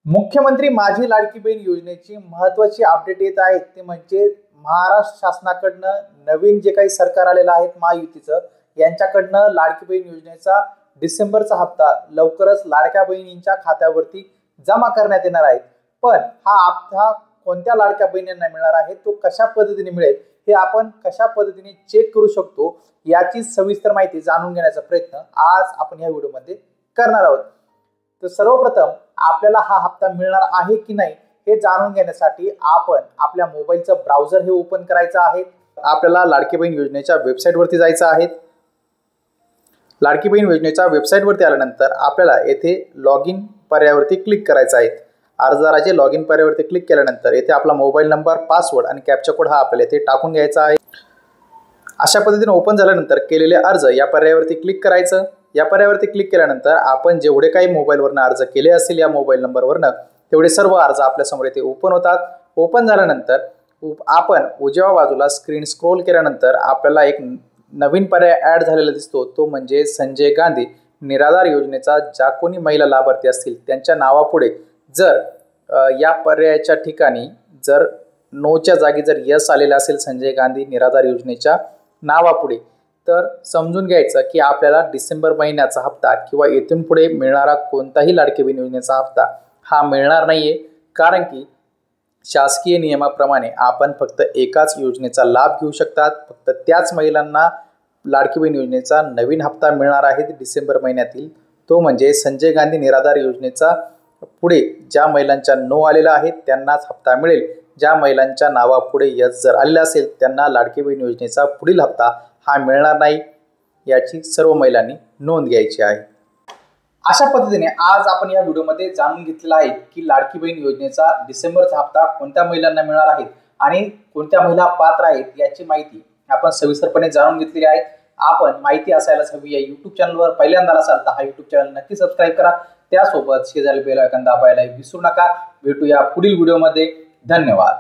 मुख्यमंत्री माझी लाडकी बहीण योजनेची महत्त्वाची अपडेट येत आहे ते म्हणजे महाराष्ट्र शासनाकडनं नवीन जे काही सरकार आलेलं आहे महायुतीचं यांच्याकडनं लाडकी बहीण योजनेचा डिसेंबरचा हप्ता लवकरच लाडक्या बहिणींच्या खात्यावरती जमा करण्यात येणार आहे। पण हा हप्ता कोणत्या लाडक्या बहिणींना मिळणार आहे, तो कशा पद्धतीने मिळेल, हे आपण कशा पद्धतीने चेक करू शकतो याची सविस्तर माहिती जाणून घेण्याचा प्रयत्न आज आपण या व्हिडिओमध्ये करणार आहोत। तर सर्वप्रथम आपल्याला हा हप्ता मिळणार आहे की नाही हे जाणून घेण्यासाठी आपण आपल्या मोबाईलचं ब्राउझर हे ओपन करायचं आहे। आपल्याला लाडकी बहीण योजनेच्या वेबसाईटवरती जायचं आहे। लाडकी बहीण योजनेच्या वेबसाईटवरती आल्यानंतर आपल्याला येथे लॉग इन पर्यायावरती क्लिक करायचं आहे। अर्जदाराचे लॉग इन पर्यायावरती क्लिक केल्यानंतर येथे आपला मोबाईल नंबर, पासवर्ड आणि कॅप्चा कोड हा आपल्याला येथे टाकून घ्यायचा आहे। अशा पद्धतीने ओपन झाल्यानंतर केलेले अर्ज या पर्यायावरती क्लिक करायचं। या पर्यायावरती क्लिक केल्यानंतर आपण जेवढे काही मोबाईलवरनं अर्ज केले असतील या मोबाईल नंबरवरनं तेवढे सर्व अर्ज आपल्या समोर येथे ओपन होतात। ओपन झाल्यानंतर आपण उजव्या बाजूला स्क्रीन स्क्रोल केल्यानंतर आपल्याला एक नवीन पर्याय ॲड झालेला दिसतो, तो म्हणजे संजय गांधी निराधार योजनेचा ज्या कोणी महिला लाभार्थी असतील त्यांच्या नावापुढे जर या पर्यायाच्या ठिकाणी जर नोच्या जागी जर यस आलेलं असेल संजय गांधी निराधार योजनेच्या नावापुढे, तर समजून घ्यायचं की आपल्याला डिसेंबर महिन्याचा हप्ता किंवा इथून पुढे मिळणारा कोणताही लाडकी बहीण योजनेचा हप्ता हा मिळणार नाहीये। कारण की शासकीय नियमाप्रमाणे आपण फक्त एकाच योजनेचा लाभ घेऊ शकतात। फक्त त्याच महिलांना लाडकी बहीण योजनेचा नवीन हप्ता मिळणार आहे डिसेंबर महिन्यातील, तो म्हणजे संजय गांधी निराधार योजनेचा पुढे ज्या महिलांच्या नो आलेला आहे त्यांनाच हप्ता मिळेल। ज्या महिलांच्या नावापुढे यस जर आलेला असेल त्यांना लाडकी बहीण योजनेचा पुढील हप्ता हा मिळणार नाही, याची सर्व महिलांनी नोंद घ्यायची आहे। अशा पद्धतीने आज आपण या व्हिडिओमध्ये जाणून घेतलेला आहे की लाडकी बहीण योजनेचा डिसेंबरचा हप्ता कोणत्या महिलांना मिळणार आहे आणि कोणत्या महिला पात्र आहेत याची माहिती आपण सविस्तरपणे जाणून घेतलेली आहे। आपण माहिती असायलाच हवी या यूट्यूब चॅनलवर पहिल्यांदा असाल तर हा यूट्यूब चॅनल नक्की सबस्क्राईब करा। त्यासोबत शेजारी बेल आयकॉन दाबायला विसरू नका। भेटूया पुढील व्हिडिओमध्ये। धन्यवाद।